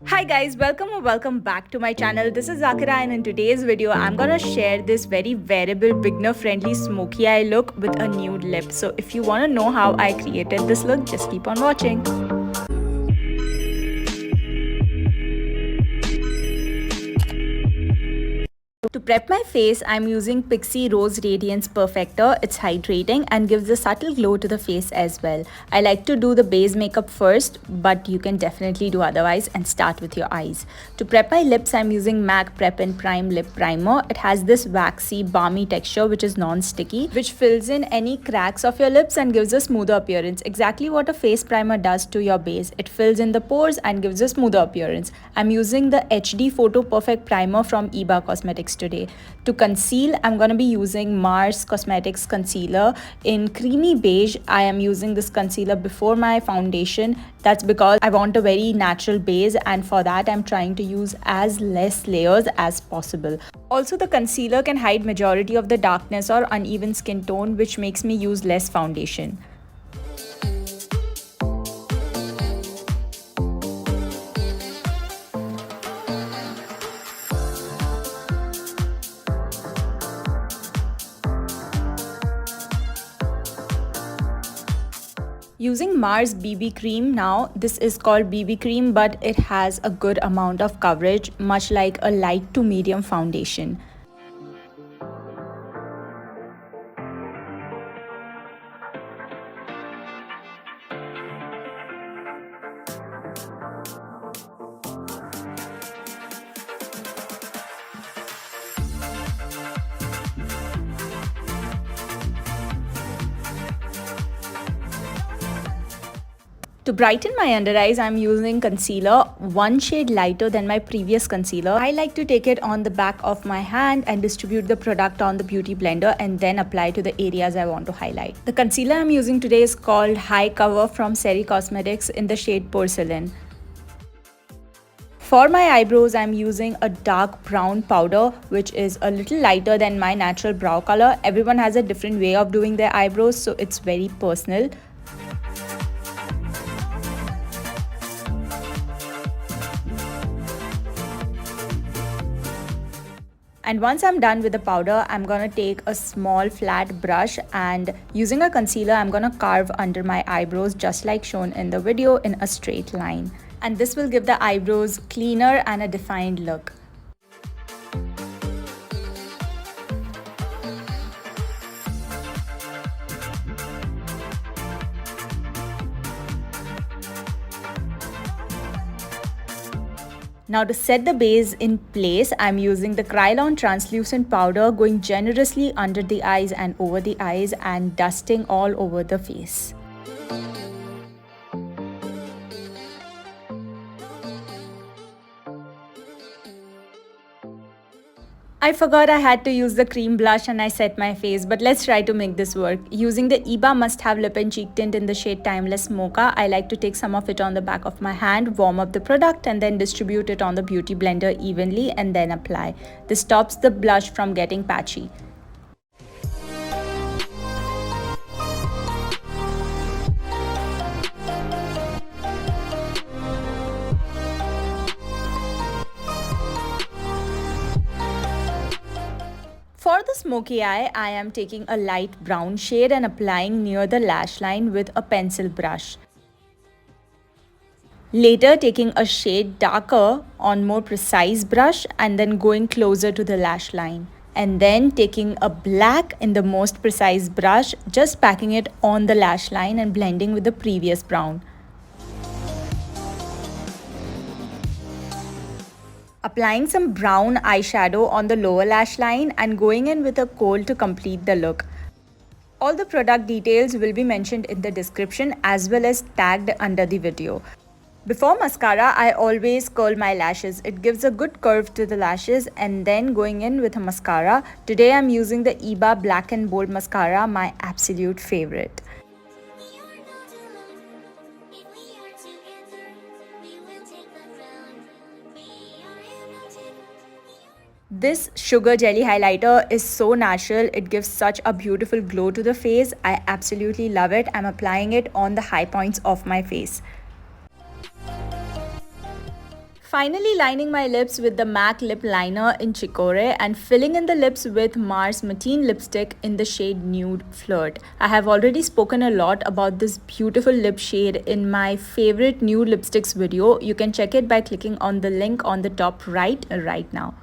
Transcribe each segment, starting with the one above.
Hi guys, welcome or welcome back to my channel. This is Zakera and in today's video I'm gonna share this very wearable beginner friendly smoky eye look with a nude lip. So if you wanna know how I created this look, just keep on watching. To prep my face, I'm using Pixie Rose Radiance Perfector. It's hydrating and gives a subtle glow to the face as well. I like to do the base makeup first, but you can definitely do otherwise and start with your eyes. To prep my lips, I'm using MAC Prep and Prime Lip Primer. It has this waxy, balmy texture which is non-sticky, which fills in any cracks of your lips and gives a smoother appearance. Exactly what a face primer does to your base. It fills in the pores and gives a smoother appearance. I'm using the HD Photo Perfect Primer from Eba Cosmetics today. To conceal, I'm going to be using Mars Cosmetics concealer in creamy beige. I am using this concealer before my foundation. That's because I want a very natural base, and for that I'm trying to use as less layers as possible. Also, the concealer can hide majority of the darkness or uneven skin tone, which makes me use less foundation. Using Mars BB cream now. This is called BB cream, but it has a good amount of coverage, much like a light to medium foundation. To brighten my under eyes, I'm using concealer, one shade lighter than my previous concealer. I like to take it on the back of my hand and distribute the product on the beauty blender and then apply to the areas I want to highlight. The concealer I'm using today is called High Cover from Seri Cosmetics in the shade Porcelain. For my eyebrows, I'm using a dark brown powder, which is a little lighter than my natural brow color. Everyone has a different way of doing their eyebrows, so it's very personal. And once I'm done with the powder, I'm gonna take a small flat brush and using a concealer, I'm gonna carve under my eyebrows just like shown in the video in a straight line. And this will give the eyebrows cleaner and a defined look. Now to set the base in place, I'm using the Krylon translucent powder, going generously under the eyes and over the eyes and dusting all over the face. I forgot I had to use the cream blush and I set my face, but let's try to make this work. Using the Eba Must Have Lip and Cheek Tint in the shade Timeless Mocha, I like to take some of it on the back of my hand, warm up the product and then distribute it on the beauty blender evenly and then apply. This stops the blush from getting patchy. For the smoky eye, I am taking a light brown shade and applying near the lash line with a pencil brush. Later, taking a shade darker on more precise brush and then going closer to the lash line. And then taking a black in the most precise brush, just packing it on the lash line and blending with the previous brown. Applying some brown eyeshadow on the lower lash line and going in with a kohl to complete the look. All the product details will be mentioned in the description as well as tagged under the video. Before mascara, I always curl my lashes. It gives a good curve to the lashes and then going in with a mascara. Today I'm using the Eba Black and Bold Mascara, my absolute favorite. This sugar jelly highlighter is so natural. It gives such a beautiful glow to the face. I absolutely love it. I'm applying it on the high points of my face. Finally, lining my lips with the MAC lip liner in Chicore and filling in the lips with Mars Matte lipstick in the shade Nude Flirt. I have already spoken a lot about this beautiful lip shade in my favorite nude lipsticks video. You can check it by clicking on the link on the top right now.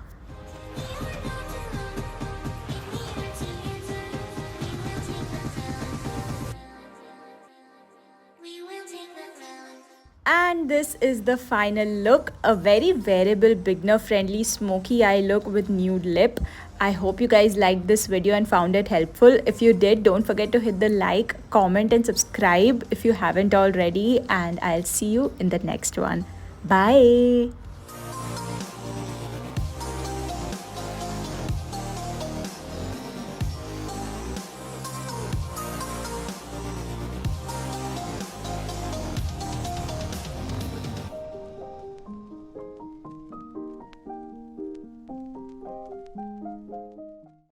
And this is the final look, a very wearable, beginner friendly smoky eye look with nude lip. I hope you guys liked this video and found it helpful. If you did, don't forget to hit the like, comment and subscribe if you haven't already, and I'll see you in the next one. Bye.